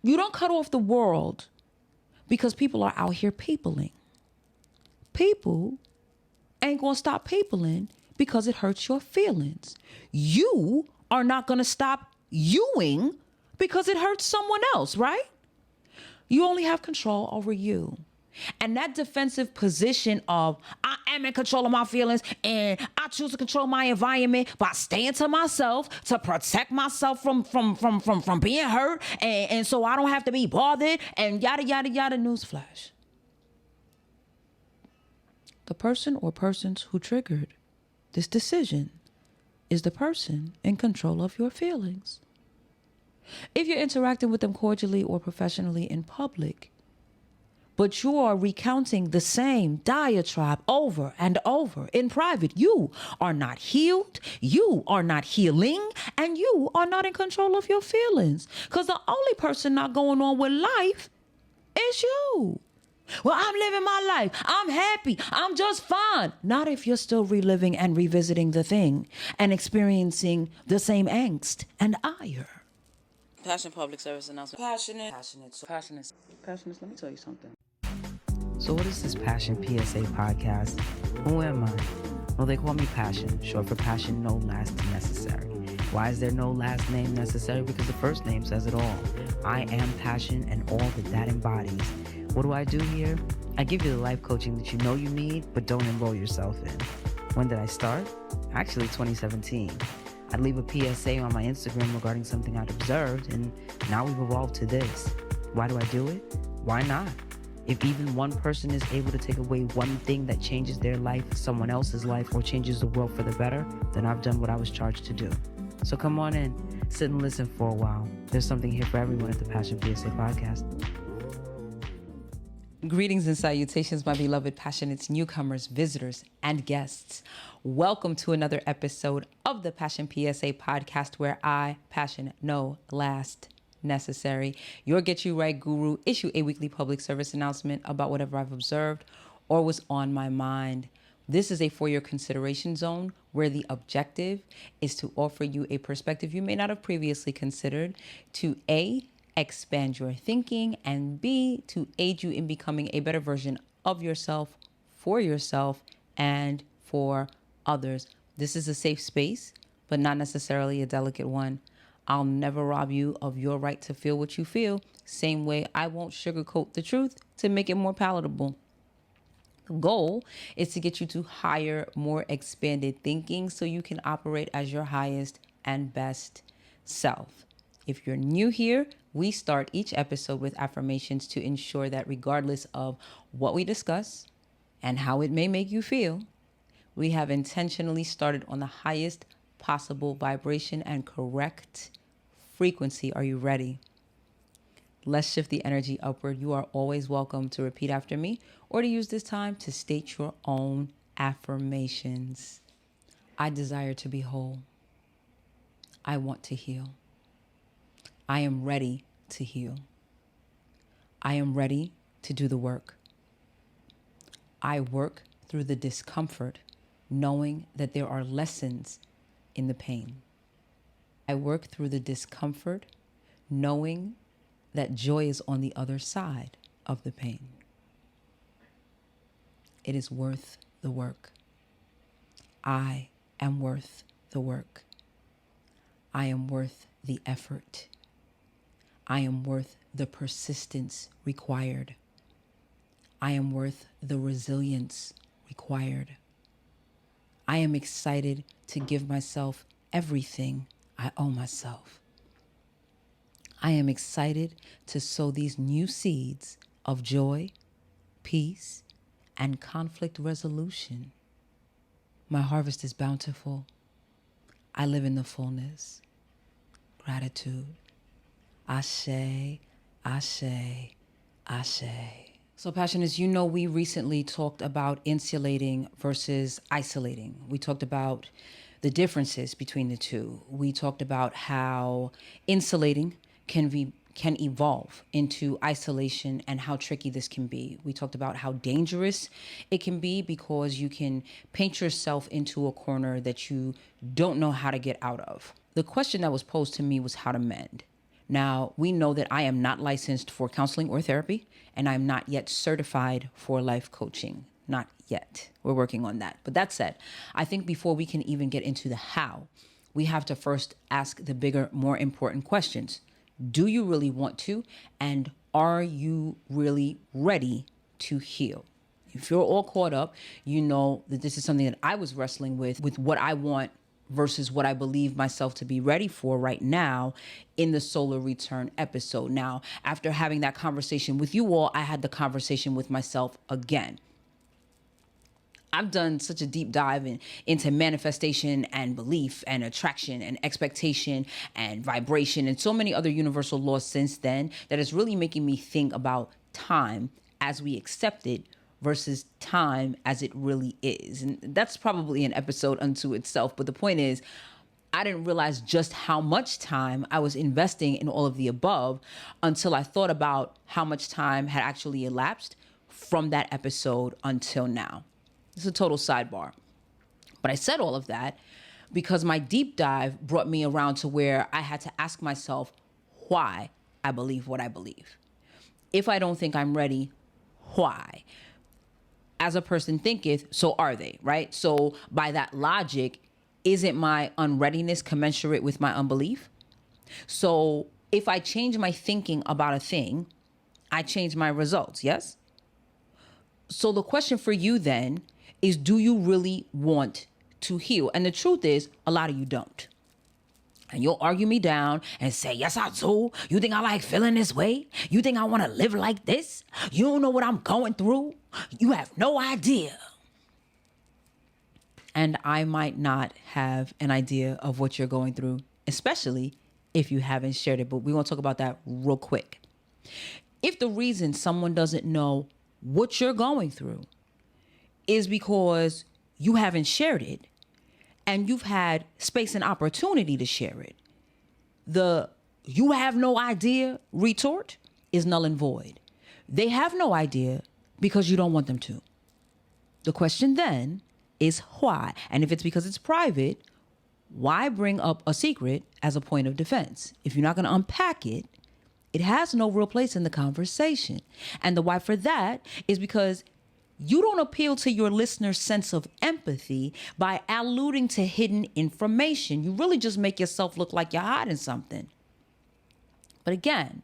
You don't cut off the world because people are out here peopling. People ain't gonna stop peopling because it hurts your feelings. You are not gonna stop youing because it hurts someone else, right? You only have control over you. And that defensive position of I am in control of my feelings and I choose to control my environment by staying to myself to protect myself from being hurt and so I don't have to be bothered and yada, yada, yada. Newsflash. The person or persons who triggered this decision is the person in control of your feelings. If you're interacting with them cordially or professionally in public, but you are recounting the same diatribe over and over in private, you are not healed, you are not healing, and you are not in control of your feelings. Because the only person not going on with life is you. Well, I'm living my life. I'm happy. I'm just fine. Not if you're still reliving and revisiting the thing and experiencing the same angst and ire. Passion public service announcement. Passionate. Let me tell you something. So what is this Passion PSA podcast? Who am I? Well, they call me Passion, short for passion, no last necessary. Why is there no last name necessary? Because the first name says it all. I am passion and all that embodies. What do I do here? I give you the life coaching that you know you need, but don't enroll yourself in. When did I start? Actually, 2017. I'd leave a PSA on my Instagram regarding something I'd observed, and now we've evolved to this. Why do I do it? Why not? If even one person is able to take away one thing that changes their life, someone else's life, or changes the world for the better, then I've done what I was charged to do. So come on in, sit and listen for a while. There's something here for everyone at the Passion PSA podcast. Greetings and salutations, my beloved passionates, newcomers, visitors, and guests. Welcome to another episode of the Passion PSA podcast, where I, passion, no last necessary, your Get You Right guru, issue a weekly public service announcement about whatever I've observed or was on my mind. This is a for your consideration zone where the objective is to offer you a perspective you may not have previously considered, to A, expand your thinking, and B, to aid you in becoming a better version of yourself, and for others. This is a safe space, but not necessarily a delicate one. I'll never rob you of your right to feel what you feel. Same way I won't sugarcoat the truth to make it more palatable. The goal is to get you to higher, more expanded thinking so you can operate as your highest and best self. If you're new here, we start each episode with affirmations to ensure that regardless of what we discuss and how it may make you feel, we have intentionally started on the highest possible vibration and correct frequency. Are you ready? Let's shift the energy upward. You are always welcome to repeat after me or to use this time to state your own affirmations. I desire to be whole. I want to heal. I am ready to heal. I am ready to do the work. I work through the discomfort, knowing that there are lessons in the pain. I work through the discomfort, knowing that joy is on the other side of the pain. It is worth the work. I am worth the work. I am worth the effort. I am worth the persistence required. I am worth the resilience required. I am excited to give myself everything I owe myself. I am excited to sow these new seeds of joy, peace, and conflict resolution. My harvest is bountiful. I live in the fullness. Gratitude. Ashe, ashe, ashe. So Passionates, you know, we recently talked about insulating versus isolating. We talked about the differences between the two. We talked about how insulating can evolve into isolation and how tricky this can be. We talked about how dangerous it can be because you can paint yourself into a corner that you don't know how to get out of. The question that was posed to me was how to mend. Now, we know that I am not licensed for counseling or therapy, and I'm not yet certified for life coaching. Not yet. We're working on that. But that said, I think before we can even get into the how, we have to first ask the bigger, more important questions. Do you really want to? And are you really ready to heal? If you're all caught up, you know that this is something that I was wrestling with what I want versus what I believe myself to be ready for right now in the Solar Return episode. Now, after having that conversation with you all, I had the conversation with myself again. I've done such a deep dive into manifestation and belief and attraction and expectation and vibration and so many other universal laws since then that it's really making me think about time as we accept it versus time as it really is. And that's probably an episode unto itself. But the point is, I didn't realize just how much time I was investing in all of the above until I thought about how much time had actually elapsed from that episode until now. It's a total sidebar. But I said all of that because my deep dive brought me around to where I had to ask myself why I believe what I believe. If I don't think I'm ready, why? As a person thinketh, so are they, right? So by that logic, isn't my unreadiness commensurate with my unbelief? So if I change my thinking about a thing, I change my results, yes? So the question for you then is, do you really want to heal? And the truth is, a lot of you don't. And you'll argue me down and say, yes, I do. You think I like feeling this way? You think I want to live like this? You don't know what I'm going through? You have no idea. And I might not have an idea of what you're going through, especially if you haven't shared it. But we're going to talk about that real quick. If the reason someone doesn't know what you're going through is because you haven't shared it and you've had space and opportunity to share it, the "you have no idea" retort is null and void. They have no idea because you don't want them to. The question then is why? And if it's because it's private, why bring up a secret as a point of defense? If you're not going to unpack it, it has no real place in the conversation. And the why for that is because you don't appeal to your listener's sense of empathy by alluding to hidden information. You really just make yourself look like you're hiding something. But again,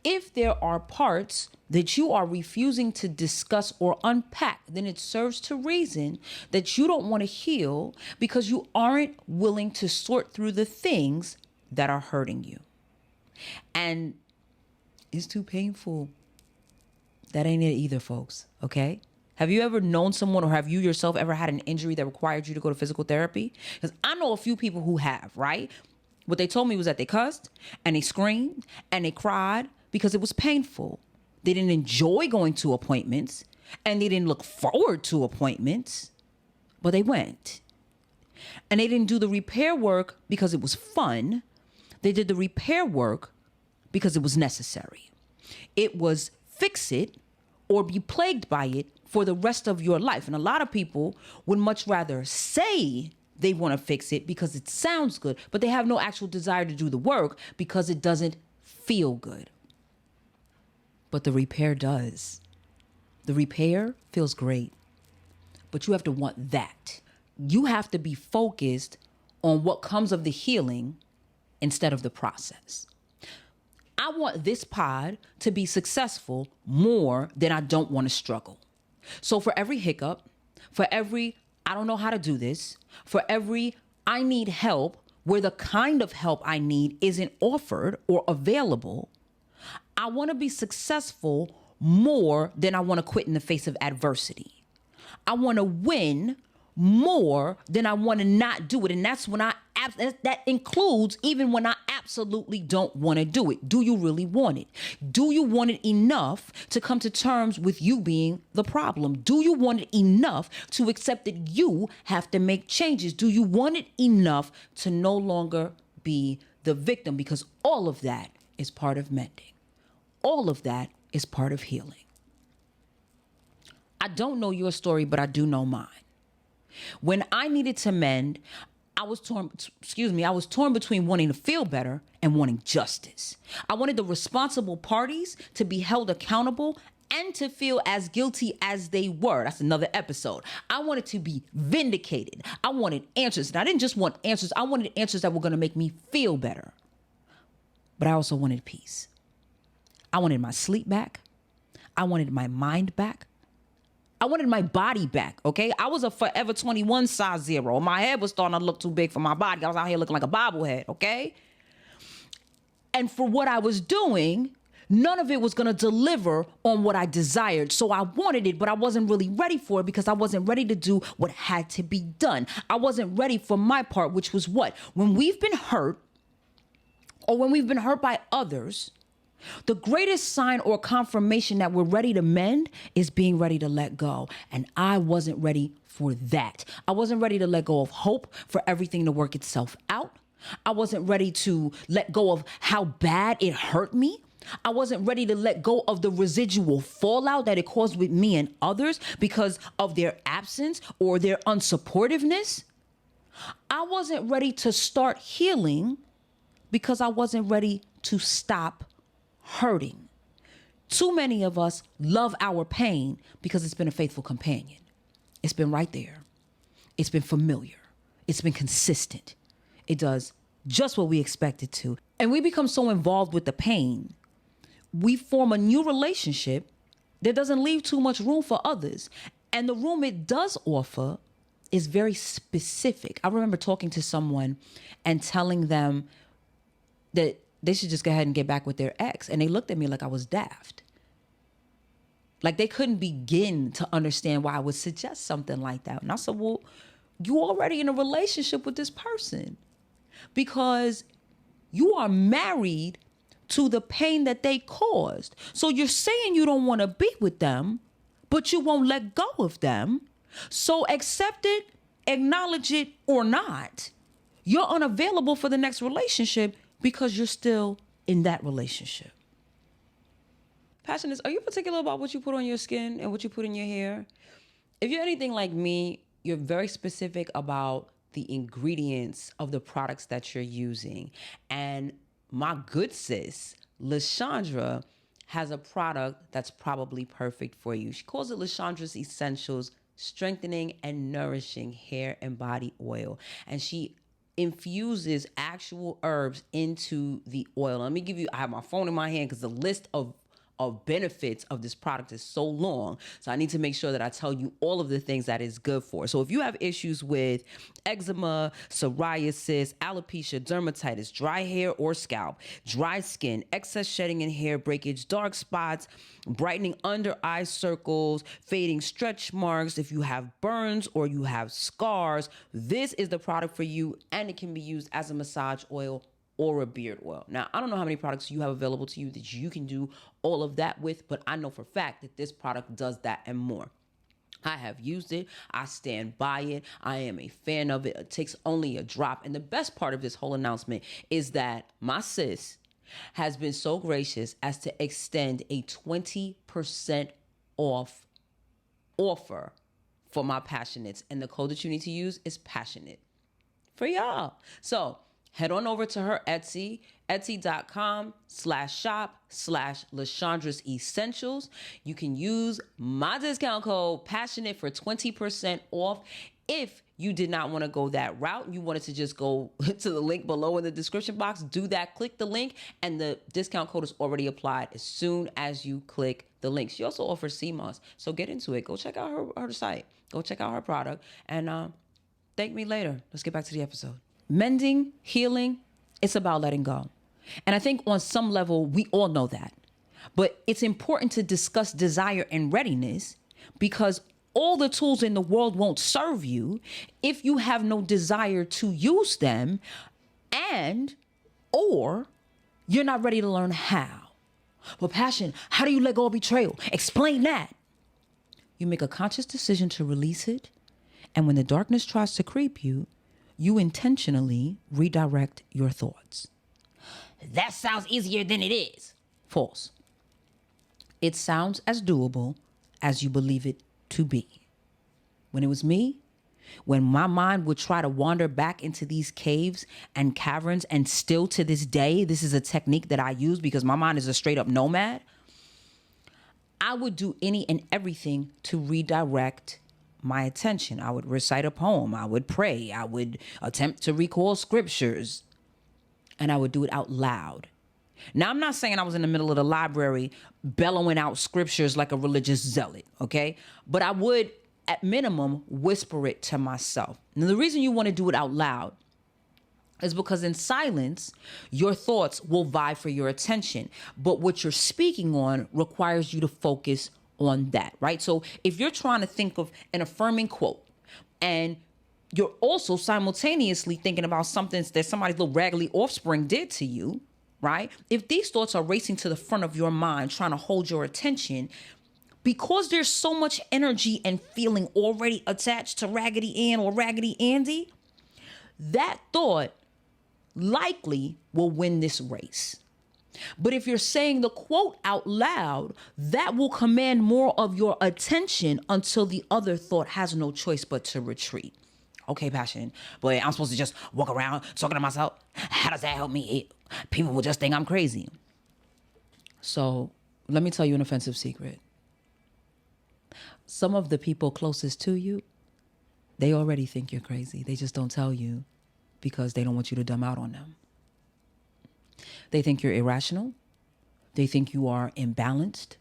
if there are parts that you are refusing to discuss or unpack, then it serves to reason that you don't want to heal because you aren't willing to sort through the things that are hurting you. And it's too painful. That ain't it either, folks, okay? Have you ever known someone, or have you yourself ever had an injury that required you to go to physical therapy? Because I know a few people who have, right? What they told me was that they cussed and they screamed and they cried because it was painful. They didn't enjoy going to appointments and they didn't look forward to appointments, but they went. And they didn't do the repair work because it was fun. They did the repair work because it was necessary. It was fix it or be plagued by it for the rest of your life. And a lot of people would much rather say they want to fix it because it sounds good, but they have no actual desire to do the work because it doesn't feel good. But the repair does. The repair feels great, but you have to want that. You have to be focused on what comes of the healing instead of the process. I want this pod to be successful more than I don't want to struggle. So for every hiccup, for every I don't know how to do this, for every I need help where the kind of help I need isn't offered or available, I want to be successful more than I want to quit in the face of adversity. I want to win more than I want to not do it. And that's when that includes even when I absolutely don't want to do it. Do you really want it? Do you want it enough to come to terms with you being the problem? Do you want it enough to accept that you have to make changes? Do you want it enough to no longer be the victim? Because all of that is part of mending. All of that is part of healing. I don't know your story, but I do know mine. When I needed to mend, I was torn between wanting to feel better and wanting justice. I wanted the responsible parties to be held accountable and to feel as guilty as they were. That's another episode. I wanted to be vindicated. I wanted answers. And I didn't just want answers. I wanted answers that were going to make me feel better. But I also wanted peace. I wanted my sleep back. I wanted my mind back. I wanted my body back, okay? I was a Forever 21 size 0. My head was starting to look too big for my body. I was out here looking like a bobblehead, okay? And for what I was doing, none of it was going to deliver on what I desired. So I wanted it, but I wasn't really ready for it because I wasn't ready to do what had to be done. I wasn't ready for my part, which was what? When we've been hurt, or when we've been hurt by others, the greatest sign or confirmation that we're ready to mend is being ready to let go. And I wasn't ready for that. I wasn't ready to let go of hope for everything to work itself out. I wasn't ready to let go of how bad it hurt me. I wasn't ready to let go of the residual fallout that it caused with me and others because of their absence or their unsupportiveness. I wasn't ready to start healing because I wasn't ready to stop hurting. Too many of us love our pain because it's been a faithful companion. It's been right there. It's been familiar. It's been consistent. It does just what we expect it to. And we become so involved with the pain, we form a new relationship that doesn't leave too much room for others. And the room it does offer is very specific. I remember talking to someone and telling them that they should just go ahead and get back with their ex. And they looked at me like I was daft. Like they couldn't begin to understand why I would suggest something like that. And I said, well, you already in a relationship with this person because you are married to the pain that they caused. So you're saying you don't want to be with them, but you won't let go of them. So accept it, acknowledge it or not. You're unavailable for the next relationship because you're still in that relationship. Passionates, are you particular about what you put on your skin and what you put in your hair? If you're anything like me, you're very specific about the ingredients of the products that you're using. And my good sis, LaShondra, has a product that's probably perfect for you. She calls it LaShondra's Essentials Strengthening and Nourishing Hair and Body Oil. And she infuses actual herbs into the oil. Let me give you, I have my phone in my hand because the list of benefits of this product is so long. So I need to make sure that I tell you all of the things that it's good for. So if you have issues with eczema, psoriasis, alopecia, dermatitis, dry hair or scalp, dry skin, excess shedding in hair, breakage, dark spots, brightening under eye circles, fading stretch marks, if you have burns or you have scars, this is the product for you, and it can be used as a massage oil or a beard oil. Now, I don't know how many products you have available to you that you can do all of that with, but I know for a fact that this product does that and more. I have used it. I stand by it. I am a fan of it. It takes only a drop. And the best part of this whole announcement is that my sis has been so gracious as to extend a 20% off offer for my passionates. And the code that you need to use is passionate for y'all. So head on over to her Etsy, etsy.com/shop/LaShondra's Essentials. You can use my discount code passionate for 20% off. If you did not want to go that route, you wanted to just go to the link below in the description box, do that, click the link, and the discount code is already applied as soon as you click the link. She also offers CMOS, so get into it. Go check out her site. Go check out her product, and thank me later. Let's get back to the episode. Mending, healing, it's about letting go. And I think on some level, we all know that. But it's important to discuss desire and readiness because all the tools in the world won't serve you if you have no desire to use them or you're not ready to learn how. Well, Passion, how do you let go of betrayal? Explain that. You make a conscious decision to release it. And when the darkness tries to creep you, you intentionally redirect your thoughts. That sounds easier than it is. False. It sounds as doable as you believe it to be. When it was me, when my mind would try to wander back into these caves and caverns, and still to this day, this is a technique that I use because my mind is a straight up nomad. I would do any and everything to redirect my attention. I would recite a poem. I would pray. I would attempt to recall scriptures, and I would do it out loud. Now, I'm not saying I was in the middle of the library bellowing out scriptures like a religious zealot, okay? But I would, at minimum, whisper it to myself. Now, the reason you want to do it out loud is because in silence, your thoughts will vie for your attention. But what you're speaking on requires you to focus on that, right? So if you're trying to think of an affirming quote, and you're also simultaneously thinking about something that somebody's little raggedy offspring did to you, right? If these thoughts are racing to the front of your mind, trying to hold your attention, because there's so much energy and feeling already attached to Raggedy Ann or Raggedy Andy, that thought likely will win this race. But if you're saying the quote out loud, that will command more of your attention until the other thought has no choice but to retreat. Okay, Passion, but I'm supposed to just walk around talking to myself? How does that help me? People will just think I'm crazy. So let me tell you an offensive secret. Some of the people closest to you, they already think you're crazy. They just don't tell you because they don't want you to dumb out on them. They think you're irrational. They think you are imbalanced.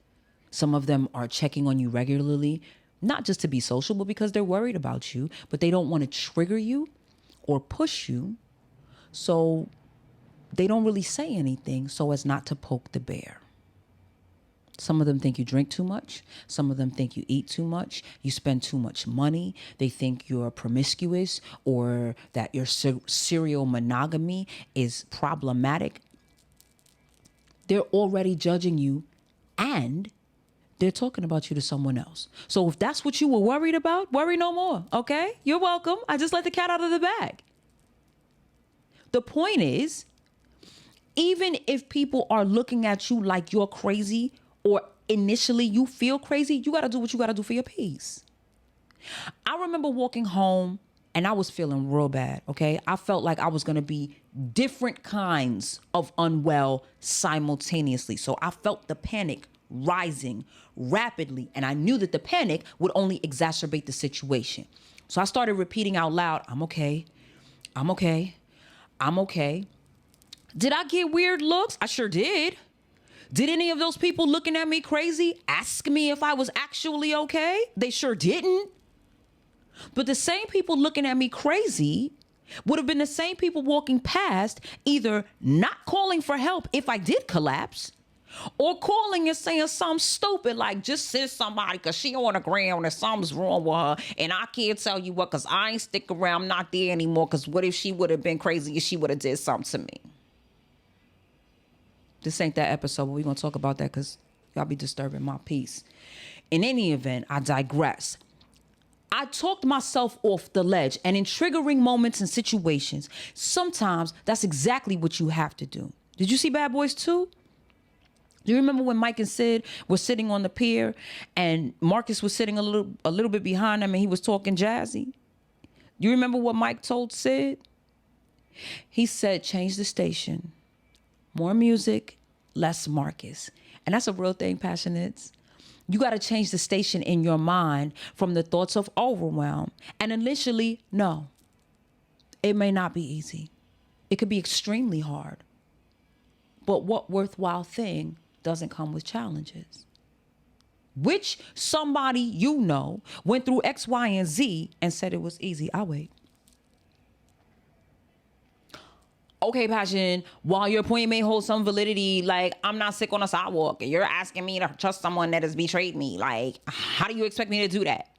Some of them are checking on you regularly, not just to be social, but because they're worried about you, but they don't want to trigger you or push you. So they don't really say anything so as not to poke the bear. Some of them think you drink too much. Some of them think you eat too much. You spend too much money. They think you're promiscuous or that your serial monogamy is problematic. They're already judging you, and they're talking about you to someone else. So if that's what you were worried about, worry no more, okay? You're welcome. I just let the cat out of the bag. The point is, even if people are looking at you like you're crazy, or initially you feel crazy, you got to do what you got to do for your peace. I remember walking home and I was feeling real bad, okay? I felt like I was going to be different kinds of unwell simultaneously. So I felt the panic rising rapidly, and I knew that the panic would only exacerbate the situation. So I started repeating out loud, I'm okay, I'm okay, I'm okay. Did I get weird looks? I sure did. Did any of those people looking at me crazy ask me if I was actually okay? They sure didn't. But the same people looking at me crazy would have been the same people walking past, either not calling for help if I did collapse, or calling and saying something stupid like, just send somebody because she on the ground and something's wrong with her, and I can't tell you what because I ain't stick around, I'm not there anymore, because what if she would have been crazy if she would have did something to me? This ain't that episode, but we're going to talk about that because y'all be disturbing my peace. In any event, I digress. I talked myself off the ledge, and in triggering moments and situations, sometimes that's exactly what you have to do. Did you see Bad Boys 2? Do you remember when Mike and Sid were sitting on the pier and Marcus was sitting a little bit behind them and he was talking jazzy? You remember what Mike told Sid? He said, change the station. More music, less Marcus. And that's a real thing, Passionates. You got to change the station in your mind from the thoughts of overwhelm. And initially, no, it may not be easy. It could be extremely hard. But what worthwhile thing doesn't come with challenges? Which somebody you know went through X, Y, and Z and said it was easy. I'll wait. Okay, Passion, while your point may hold some validity, like, I'm not sick on a sidewalk, and you're asking me to trust someone that has betrayed me. Like, how do you expect me to do that?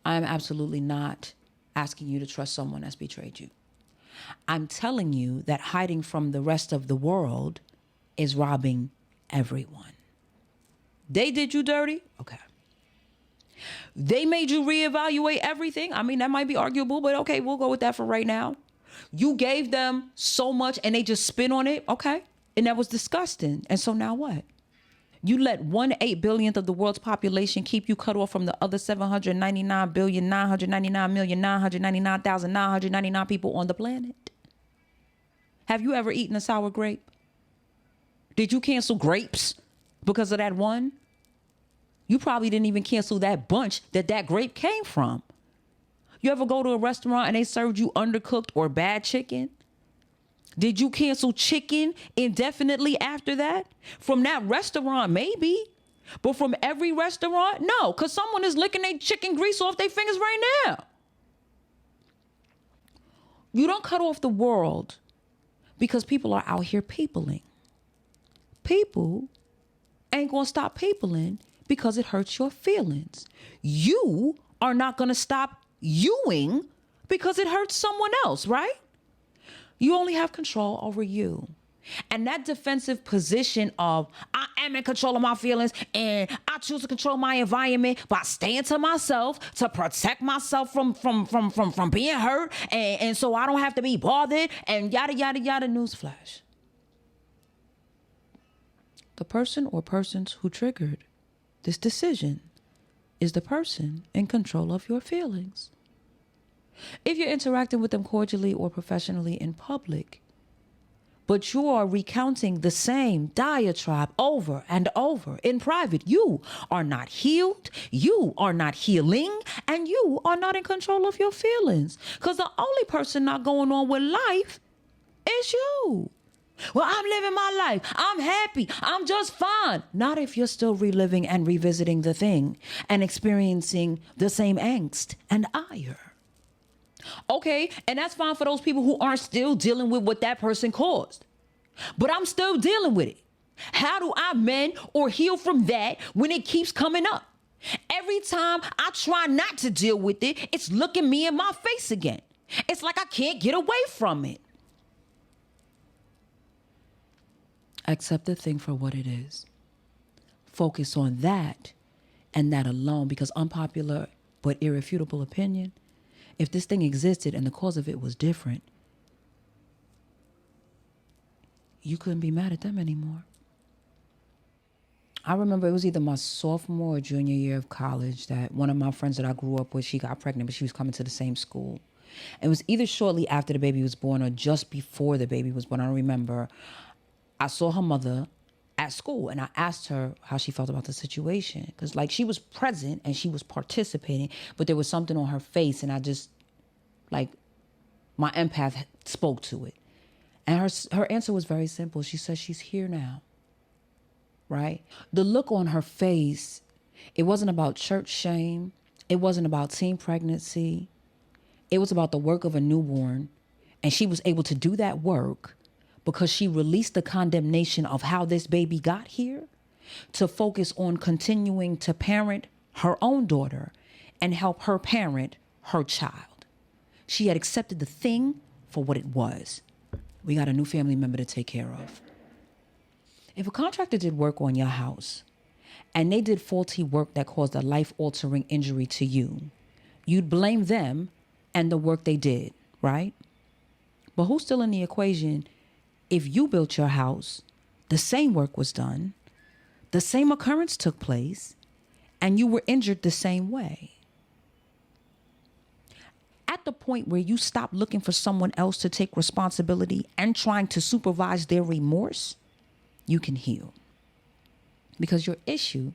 I'm absolutely not asking you to trust someone that's betrayed you. I'm telling you that hiding from the rest of the world is robbing everyone. They did you dirty? Okay. They made you reevaluate everything? I mean, that might be arguable, but okay, we'll go with that for right now. You gave them so much and they just spit on it? Okay. And that was disgusting. And so now what? You let 1/8 billionth of the world's population keep you cut off from the other 799,999,999,999 people on the planet. Have you ever eaten a sour grape? Did you cancel grapes because of that one? You probably didn't even cancel that bunch that grape came from. You ever go to a restaurant and they served you undercooked or bad chicken? Did you cancel chicken indefinitely after that? From that restaurant, maybe. But from every restaurant, no, because someone is licking their chicken grease off their fingers right now. You don't cut off the world because people are out here peopling. People ain't going to stop peopling because it hurts your feelings. You are not going to stop youing because it hurts someone else, right? You only have control over you. And that defensive position of I am in control of my feelings and I choose to control my environment by staying to myself to protect myself from being hurt and so I don't have to be bothered and yada, yada, yada, newsflash. The person or persons who triggered this decision is the person in control of your feelings. If you're interacting with them cordially or professionally in public, but you are recounting the same diatribe over and over in private, you are not healed, you are not healing, and you are not in control of your feelings. Because the only person not going on with life is you. Well, I'm living my life. I'm happy. I'm just fine. Not if you're still reliving and revisiting the thing and experiencing the same angst and ire. Okay, and that's fine for those people who aren't still dealing with what that person caused. But I'm still dealing with it. How do I mend or heal from that when it keeps coming up? Every time I try not to deal with it, it's looking me in my face again. It's like I can't get away from it. Accept the thing for what it is. Focus on that and that alone, because unpopular but irrefutable opinion, if this thing existed and the cause of it was different, you couldn't be mad at them anymore. I remember it was either my sophomore or junior year of college that one of my friends that I grew up with, she got pregnant, but she was coming to the same school. It was either shortly after the baby was born or just before the baby was born. I don't remember. I saw her mother at school and I asked her how she felt about the situation. Because like she was present and she was participating, but there was something on her face and I just, like, my empath spoke to it. And her answer was very simple. She said she's here now, right? The look on her face, it wasn't about church shame. It wasn't about teen pregnancy. It was about the work of a newborn. And she was able to do that work because she released the condemnation of how this baby got here to focus on continuing to parent her own daughter and help her parent her child. She had accepted the thing for what it was. We got a new family member to take care of. If a contractor did work on your house and they did faulty work that caused a life-altering injury to you, you'd blame them and the work they did, right? But who's still in the equation if you built your house, the same work was done, the same occurrence took place, and you were injured the same way? At the point where you stop looking for someone else to take responsibility and trying to supervise their remorse, you can heal. Because your issue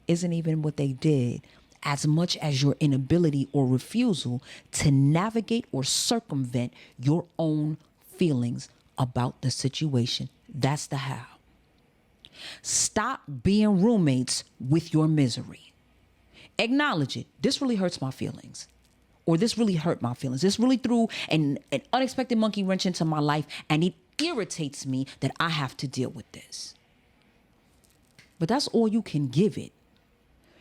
isn't even what they did as much as your inability or refusal to navigate or circumvent your own feelings about the situation. That's the how. Stop being roommates with your misery. Acknowledge it. This really hurts my feelings. Or this really hurt my feelings. This really threw an unexpected monkey wrench into my life, and it irritates me that I have to deal with this. But that's all you can give it.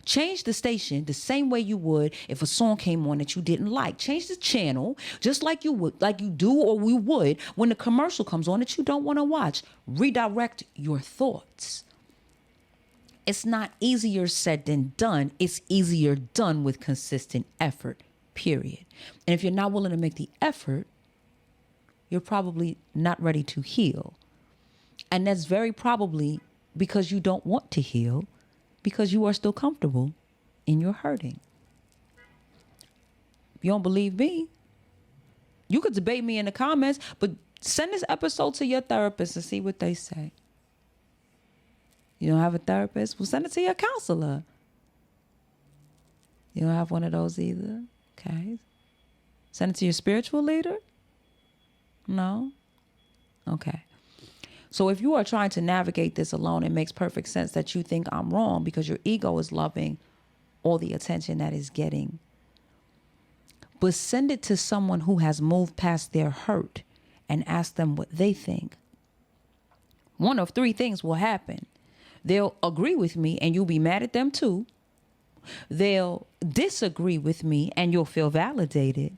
Change the station the same way you would if a song came on that you didn't like. Change the channel just like you would, like you do or we would when the commercial comes on that you don't want to watch. Redirect your thoughts. It's not easier said than done. It's easier done with consistent effort. Period. And if you're not willing to make the effort, you're probably not ready to heal. And that's very probably because you don't want to heal, because you are still comfortable in your hurting. You don't believe me? You could debate me in the comments, but send this episode to your therapist and see what they say. You don't have a therapist? Well, send it to your counselor. You don't have one of those either? Okay. Send it to your spiritual leader? No? Okay. So if you are trying to navigate this alone, it makes perfect sense that you think I'm wrong because your ego is loving all the attention that it's getting. But send it to someone who has moved past their hurt and ask them what they think. One of three things will happen. They'll agree with me and you'll be mad at them too. They'll disagree with me and you'll feel validated.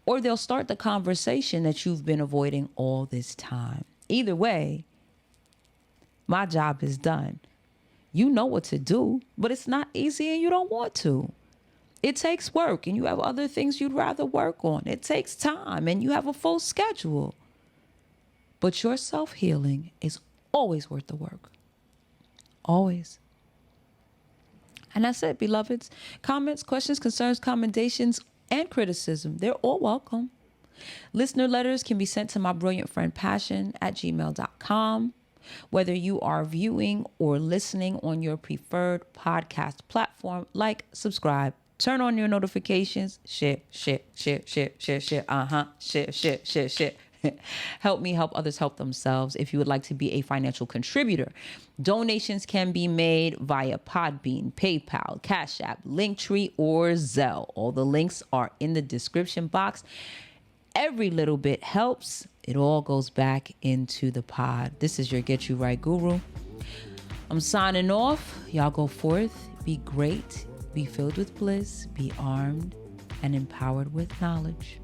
Or they'll start the conversation that you've been avoiding all this time. Either way, my job is done. You know what to do, but it's not easy and you don't want to. It takes work and you have other things you'd rather work on. It takes time and you have a full schedule. But your self-healing is always worth the work. Always. And that's it, beloveds. Comments, questions, concerns, commendations, and criticism, they're all welcome. Listener letters can be sent to mybrilliantfriendpassion@gmail.com. Whether you are viewing or listening on your preferred podcast platform, like, subscribe, turn on your notifications, share. Share. Help me help others help themselves. If you would like to be a financial contributor, donations can be made via Podbean, PayPal, Cash App, Linktree, or Zelle. All the links are in the description box. Every little bit helps. It all goes back into the pod. This is your Get You Right Guru. I'm signing off. Y'all go forth. Be great. Be filled with bliss. Be armed and empowered with knowledge.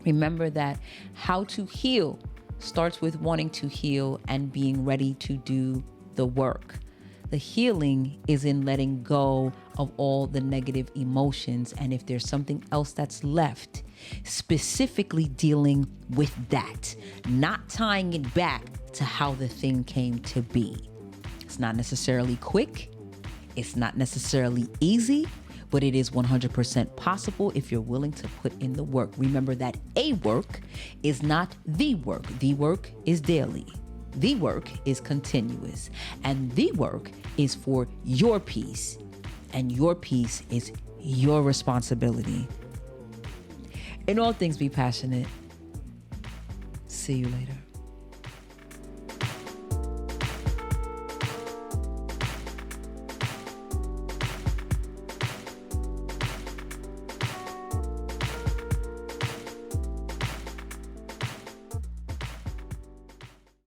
Remember that how to heal starts with wanting to heal and being ready to do the work. The healing is in letting go of all the negative emotions. And if there's something else that's left, specifically dealing with that, not tying it back to how the thing came to be. It's not necessarily quick. It's not necessarily easy, but it is 100% possible if you're willing to put in the work. Remember that a work is not the work. The work is daily. The work is continuous. And the work is for your peace. And your peace is your responsibility. In all things, be passionate. See you later.